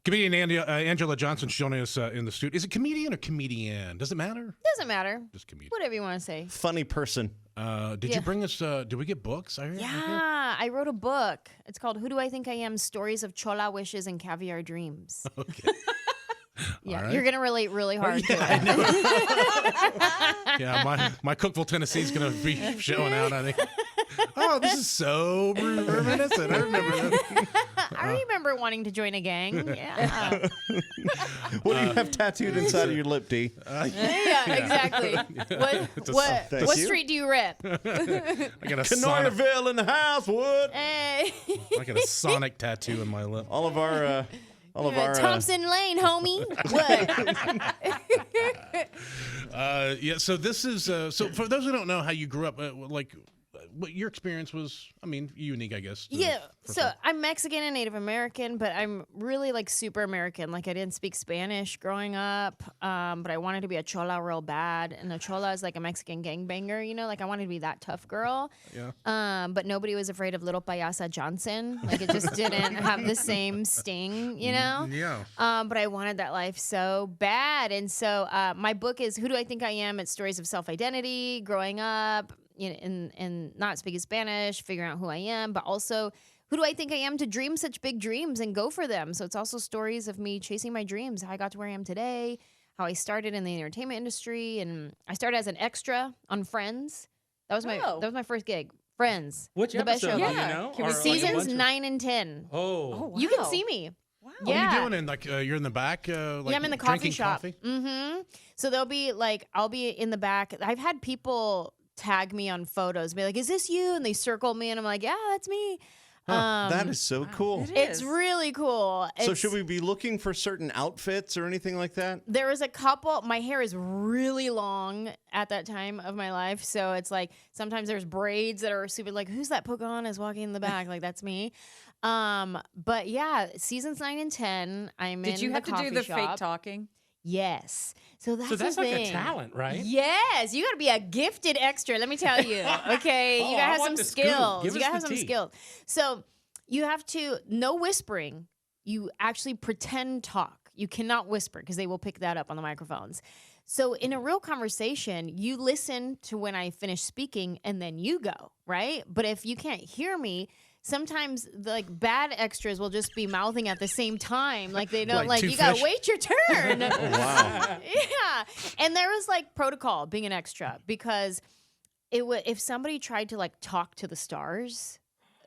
Comedian Anjelah Johnson's joining us in the studio. Is it comedian or comedian? Does it matter? Doesn't matter. Just comedian. Whatever you want to say. Funny person. Did you bring us, did we get books? I wrote a book. It's called Who Do I Think I Am? Stories of Chola Wishes and Caviar Dreams. Okay. Yeah, right. You're going to relate really hard to it. Yeah, my Cookeville, Tennessee is going to be showing out, I think. Oh, this is so reminiscent. I remember that. I remember wanting to join a gang. Yeah. What do you have tattooed inside of your lip, D? Yeah, exactly. What street do you rep? I got a Canoyerville in the house, Wood. Hey. I got a Sonic tattoo in my lip. All of our Thompson Lane, homie. What? Yeah, so this is so for those who don't know how you grew up, what your experience was, I mean, unique, I guess. So I'm Mexican and Native American, but I'm really like super American. Like I didn't speak Spanish growing up, but I wanted to be a chola real bad. And a chola is like a Mexican gangbanger, you know? Like I wanted to be that tough girl. Yeah. But nobody was afraid of little Payasa Johnson. Like it just didn't have the same sting, you know? Yeah. But I wanted that life so bad. And so my book is Who Do I Think I Am? It's stories of self-identity, growing up, and not speaking Spanish, figuring out who I am, but also who do I think I am to dream such big dreams and go for them. So it's also stories of me chasing my dreams, how I got to where I am today, how I started in the entertainment industry, and I started as an extra on Friends. That was my first gig. Friends. Which the best episode? show. Do you know? Or Seasons 9 and 10. Oh. Wow. You can see me. Wow. What Yeah. are you doing? In you're in the back? Yeah, I'm in the coffee drinking shop. Coffee? Mm-hmm. So they'll be like, I'll be in the back. I've had people tag me on photos, be like, "Is this you?" And they circle me, and I'm like, "Yeah, that's me." That is so cool. It's really cool. So should we be looking for certain outfits or anything like that? There was a couple. My hair is really long at that time of my life, so it's like sometimes there's braids that are super. Like, who's that Pocahontas walking in the back? Like that's me. But yeah, seasons 9 and 10. I'm Did in you the have to do the coffee fake shop. talking? Yes. So that's like the thing. a talent, right? Yes, you got to be a gifted extra. Let me tell you. Okay, you got to have some skills. You got to have some skills. So you have to no whispering. You actually pretend talk. You cannot whisper because they will pick that up on the microphones. So in a real conversation, you listen to when I finish speaking and then you go, right? But if you can't hear me, sometimes like bad extras will just be mouthing at the same time. Like they don't like you got to wait your turn. Wow. Yeah. And there was like protocol being an extra because if somebody tried to like talk to the stars,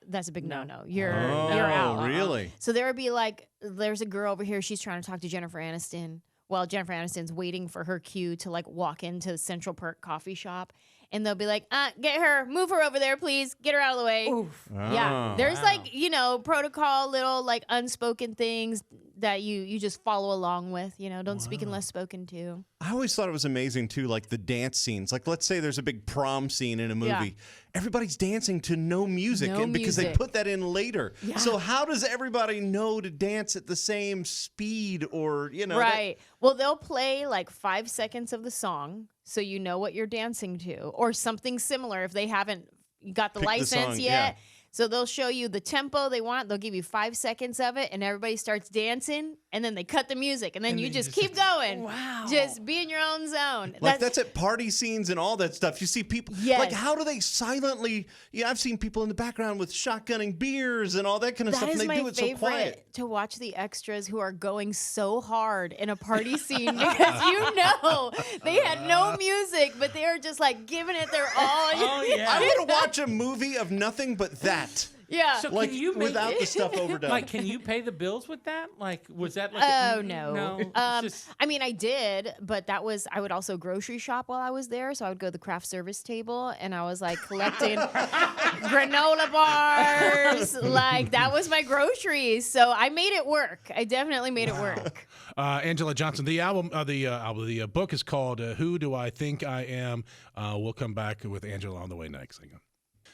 that's a big no-no. You're out. Oh, really? So there would be like, there's a girl over here. She's trying to talk to Jennifer Aniston. Well, Jennifer Aniston's waiting for her cue to like walk into Central Perk coffee shop. And they'll be like, get her, move her over there, please. Get her out of the way. Oof. Yeah. There's like, protocol, little like unspoken things that you just follow along with, don't speak unless spoken to. I always thought it was amazing too, like the dance scenes. Like let's say there's a big prom scene in a movie. Yeah. Everybody's dancing to no music because they put that in later. Yeah. So how does everybody know to dance at the same speed or, Right. Well, they'll play like 5 seconds of the song so you know what you're dancing to or something similar if they haven't got the license yet. Yeah. So they'll show you the tempo they want. They'll give you 5 seconds of it, and everybody starts dancing, and then they cut the music, and then you just keep going. Wow. Just be in your own zone. Like that's at party scenes and all that stuff. You see people, like how do they silently, I've seen people in the background with shotgunning beers and all that kind of stuff, and they do it so quiet. To watch the extras who are going so hard in a party scene because they had no music, but they are just like giving it their all. Oh, yeah. I want to watch a movie of nothing but that. Yeah. So like can you without the stuff overdone. Like, can you pay the bills with that? Like, was that like? No. No. I mean, I did, but I would also grocery shop while I was there. So I would go to the craft service table, and I was like collecting granola bars. Like that was my groceries. So I made it work. I definitely made it work. Anjelah Johnson. The book is called "Who Do I Think I Am?" We'll come back with Anjelah on the way next. Hang on.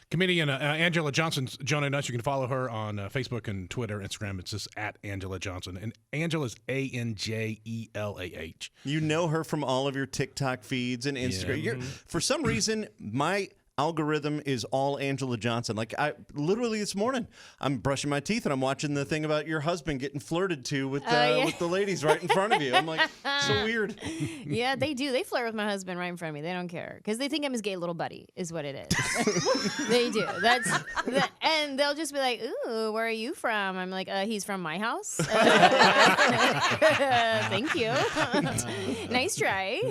Comedian Anjelah Johnson's joining us. You can follow her on Facebook and Twitter, Instagram. It's just at Anjelah Johnson. And Anjelah's Anjelah. You know her from all of your TikTok feeds and Instagram. For some reason, my algorithm is all Anjelah Johnson. Like, I literally this morning, I'm brushing my teeth and I'm watching the thing about your husband getting flirted to with the ladies right in front of you. I'm like, so weird. Yeah, they do. They flirt with my husband right in front of me. They don't care because they think I'm his gay little buddy, is what it is. They do. And they'll just be like, "Ooh, where are you from?" I'm like, "He's from my house." Thank you. Nice try.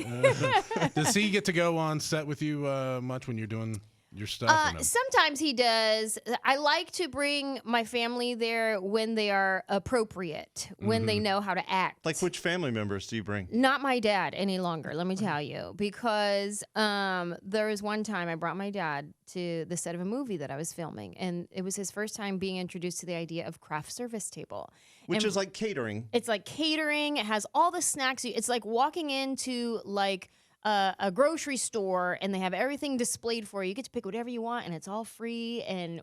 Does he get to go on set with you much when you're doing your stuff? No? Sometimes he does. I like to bring my family there when they are appropriate, when they know how to act. Like, which family members do you bring? Not my dad any longer, let me tell you, because there was one time I brought my dad to the set of a movie that I was filming, and it was his first time being introduced to the idea of craft service table. Which is like catering. It's like catering. It has all the snacks. It's like walking into like a grocery store and they have everything displayed for you. You get to pick whatever you want and it's all free and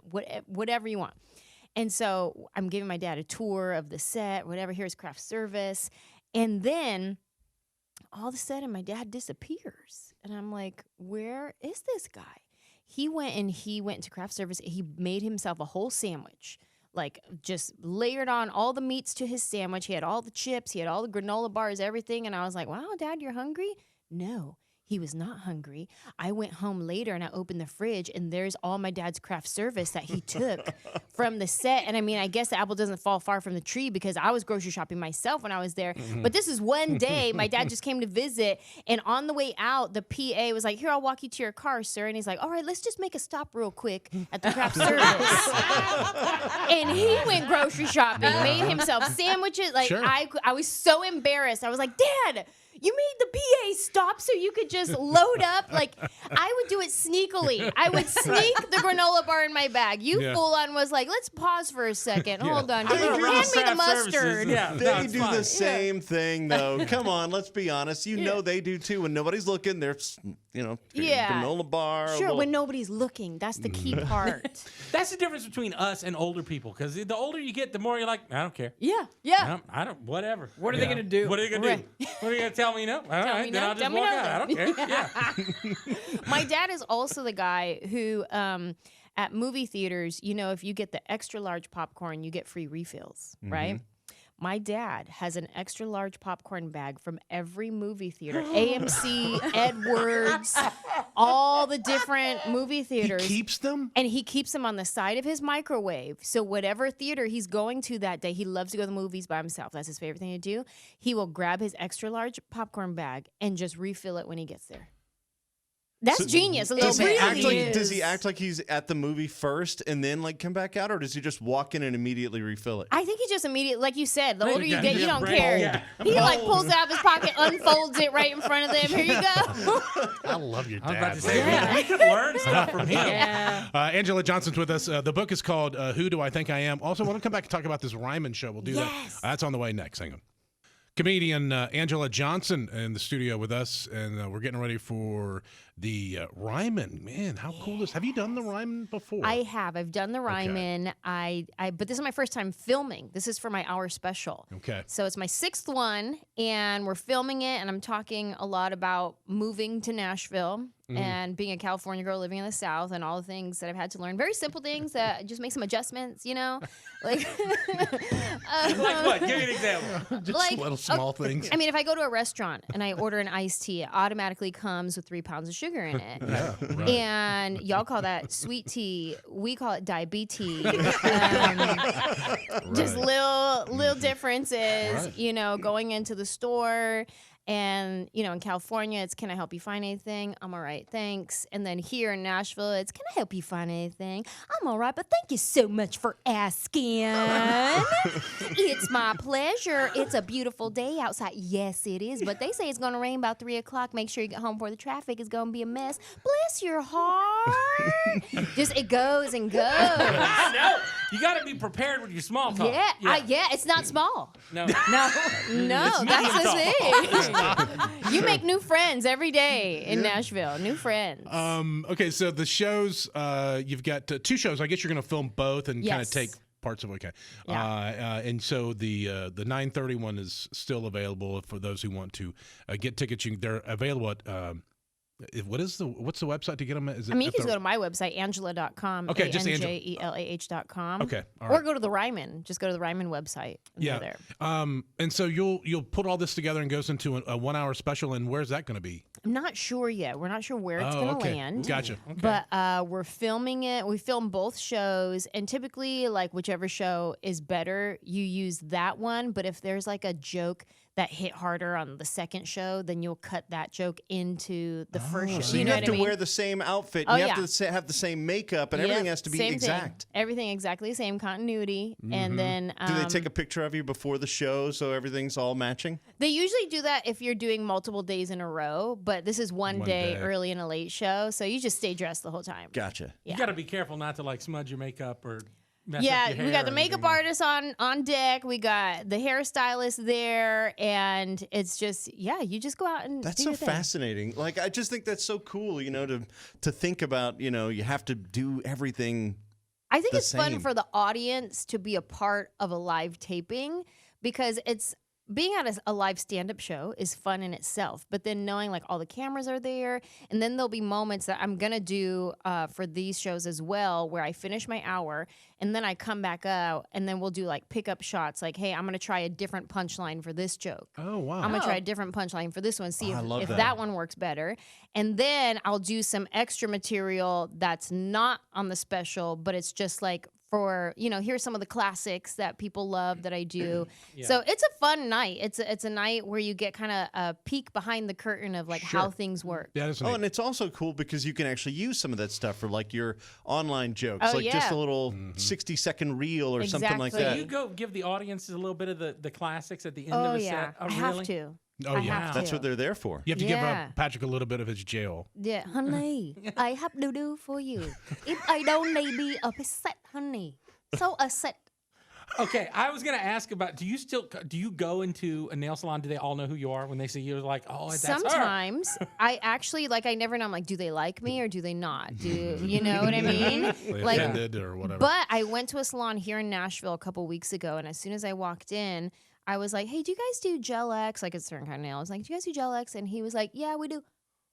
whatever you want. And so I'm giving my dad a tour of the set, whatever. Here's craft service. And then all of a sudden my dad disappears. And I'm like, where is this guy? He went to craft service. He made himself a whole sandwich. Like, just layered on all the meats to his sandwich. He had all the chips. He had all the granola bars, everything. And I was like, wow, Dad, you're hungry? No, he was not hungry. I went home later and I opened the fridge and there's all my dad's craft service that he took from the set. And I mean, I guess the apple doesn't fall far from the tree because I was grocery shopping myself when I was there. But this is one day my dad just came to visit, and on the way out, the PA was like, "Here, I'll walk you to your car, sir." And he's like, "All right, let's just make a stop real quick at the craft service." And he went grocery shopping, made himself sandwiches. Like, Sure. I was so embarrassed. I was like, "Dad, you made the PA stop so you could just load up." Like, I would do it sneakily. I would sneak the granola bar in my bag. You fool on was like, "Let's pause for a second. Hold on. Hand me the mustard." They do the same thing, though. Come on, let's be honest. You know they do, too. When nobody's looking, they're, granola bar. Sure, when nobody's looking. That's the key part. That's the difference between us and older people. Because the older you get, the more you're like, I don't care. Yeah. I don't, whatever. What are they going to do? What are they going to do? What are you going to tell me no? All right, then I'll just walk out. I don't care. Yeah. My dad is also the guy who, at movie theaters, if you get the extra large popcorn, you get free refills, right? My dad has an extra large popcorn bag from every movie theater. AMC, Edwards, all the different movie theaters. He keeps them? And he keeps them on the side of his microwave. So whatever theater he's going to that day, he loves to go to the movies by himself. That's his favorite thing to do. He will grab his extra large popcorn bag and just refill it when he gets there. That's genius. A little bit. Does he act like he's at the movie first and then come back out, or does he just walk in and immediately refill it? I think he just immediately, like you said, the older you get, you don't brave. care. Yeah. He pulls it out of his pocket, unfolds it right in front of them. Here you go. I love your dad. I was about to say, we could learn stuff from him. Yeah. Anjelah Johnson's with us. The book is called Who Do I Think I Am? Also, want to come back and talk about this Ryman show. We'll do that. That's on the way next. Hang on. Comedian Anjelah Johnson in the studio with us, and we're getting ready for the Ryman. Man, how cool is? Have you done the Ryman before? I have. I've done the Ryman. But this is my first time filming. This is for my hour special. Okay. So it's my 6th one, and we're filming it, and I'm talking a lot about moving to Nashville and being a California girl living in the South and all the things that I've had to learn. Very simple things that just make some adjustments, Like, Like what? Give me an example. Just little small things. I mean, if I go to a restaurant and I order an iced tea, it automatically comes with 3 pounds of sugar in it. Right. And y'all call that sweet tea. We call it diabetes. Just little differences, going into the store. And, in California, it's, "Can I help you find anything?" "I'm all right, thanks." And then here in Nashville, it's, "Can I help you find anything?" "I'm all right, but thank you so much for asking." "It's my pleasure. It's a beautiful day outside." "Yes, it is, but they say it's going to rain about 3 o'clock. Make sure you get home before the traffic is going to be a mess." "Bless your heart." Just, it goes and goes. No, you got to be prepared with your small talk. Yeah, it's not small. No. No, that's the thing. You make new friends every day in Nashville. New friends. Okay, so the shows, you've got 2 shows. I guess you're going to film both and kind of take parts of and so the 9:30 one is still available for those who want to get tickets. They're available at What's the website to get them? Is it I mean, you can just go to my website, Anjelah.com. Okay, just Anjelah.com. Okay, all Or right. go to the Ryman. Just go to the Ryman website. And Yeah. there. And so you'll put all this together and goes into a 1 hour special. And where's that going to be? I'm not sure yet. We're not sure where it's going to land. Gotcha. Okay. But we're filming it. We film both shows, and typically, like whichever show is better, you use that one. But if there's like a joke that hit harder on the second show, then you'll cut that joke into the first show. So you know have what to I mean? wear the same outfit. Oh, You yeah. have to have the same makeup, and everything has to be same exact. Thing. Everything exactly the same continuity, and then Do they take a picture of you before the show so everything's all matching? they usually do that if you're doing multiple days in a row. But this is one day early and a late show, so you just stay dressed the whole time. Gotcha. Yeah. You got to be careful not to like smudge your makeup or mess up Yeah, your hair we got the or makeup anything. artist on deck. We got the hairstylist there, and it's just you just go out and That's do so your thing. fascinating. Like, I just think that's so cool, to think about, you have to do everything. I think the it's fun same. for the audience to be a part of a live taping because it's being at a live stand-up show is fun in itself, but then knowing like all the cameras are there, and then there'll be moments that I'm gonna do for these shows as well, where I finish my hour and then I come back out, and then we'll do like pickup shots, like, hey, I'm gonna try a different punchline for this joke. Oh, wow. I'm gonna try a different punchline for this one, see I love if that. that one works better. And then I'll do some extra material that's not on the special, but it's just like for, here's some of the classics that people love that I do. So it's a fun night. It's a night where you get kind of a peek behind the curtain of like how things work. Yeah, that's Oh, neat. and it's also cool because you can actually use some of that stuff for like your online jokes, Oh, like just yeah. a little 60-second reel or something like Exactly. that. So you go give the audiences a little bit of the classics at the end Oh of the yeah, set. Oh, I really? have to. Oh, I yeah. have That's to. what they're there for. You have to give Yeah. Patrick a little bit of his jail. Yeah, honey, I have to do for you. If I don't, maybe upset, honey. So upset. Okay, I was gonna ask about. Do you go into a nail salon? Do they all know who you are when they see you? Like, oh, that's her. Sometimes I actually I never know. I'm like, do they like me or do they not? Do you know what I mean? They Like, offended or whatever. but I went to a salon here in Nashville a couple weeks ago, and as soon as I walked in, I was like, hey, do you guys do gel X? Like a certain kind of nail. I was like, do you guys do gel X? And he was like, yeah, we do.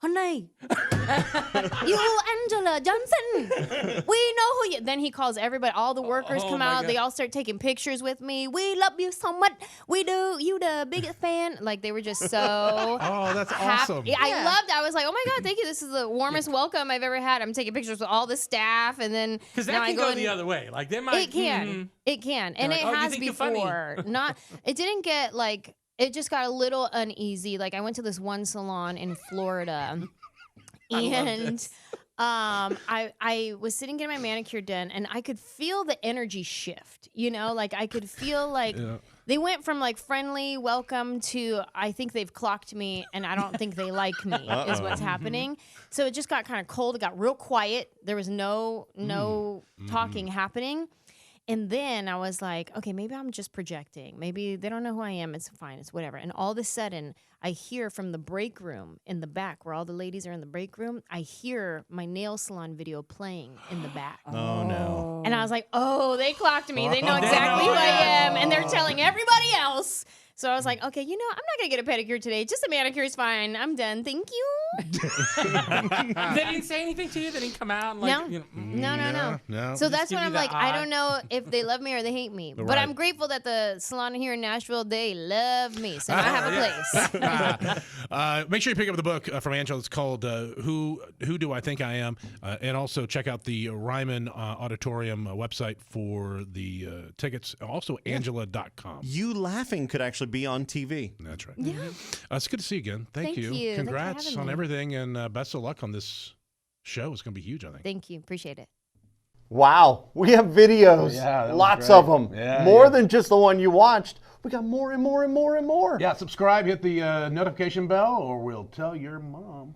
Honey, you Anjelah Johnson. We know who you. Then he calls everybody. All the workers Oh come my out. God. They all start taking pictures with me. We love you so much. We do. You the biggest fan. Like they were just so. Oh, that's happy. awesome. Yeah, I loved it. I was like, oh my God, thank you. This is the warmest welcome I've ever had. I'm taking pictures with all the staff, and then Because now that I can go in- the other way. Like they might. It can. It can. And Like, it oh, you has think you're funny. before. Not it didn't get like it just got a little uneasy. Like I went to this one salon in Florida and I was sitting getting my manicure done, and I could feel the energy shift, like I could feel like they went from like friendly welcome to I think they've clocked me and I don't think they like me is what's happening. So it just got kind of cold. It got real quiet. There was no talking happening. And then I was like, okay, maybe I'm just projecting. Maybe they don't know who I am. It's fine. It's whatever. And all of a sudden, I hear from the break room in the back, where all the ladies are in the break room, I hear my nail salon video playing in the back. Oh, no. And I was like, oh, they clocked me. They know exactly who I am. And they're telling everybody else. So I was like, okay, I'm not going to get a pedicure today. Just a manicure is fine. I'm done. Thank you. They didn't say anything to you. They didn't come out. And like, No. No. So that's give when you I'm the like, I eye. don't know if they love me or they hate me. But Right. I'm grateful that the salon here in Nashville, they love me. So now I have a place. Make sure you pick up the book from Anjelah. It's called Who Do I Think I Am? And also check out the Ryman Auditorium website for the tickets. Also, Anjelah.com. You laughing could actually be on TV. That's right. Yeah. It's good to see you again. Thank Thank you. Thanks for Congrats having on me. everything, and best of luck on this show. It's going to be huge, I think. Thank you. Appreciate it. Wow, we have videos, Yeah, that was lots great. of them, Yeah, more yeah. than just the one you watched. We got more and more and more and more. Yeah, subscribe, hit the notification bell, or we'll tell your mom.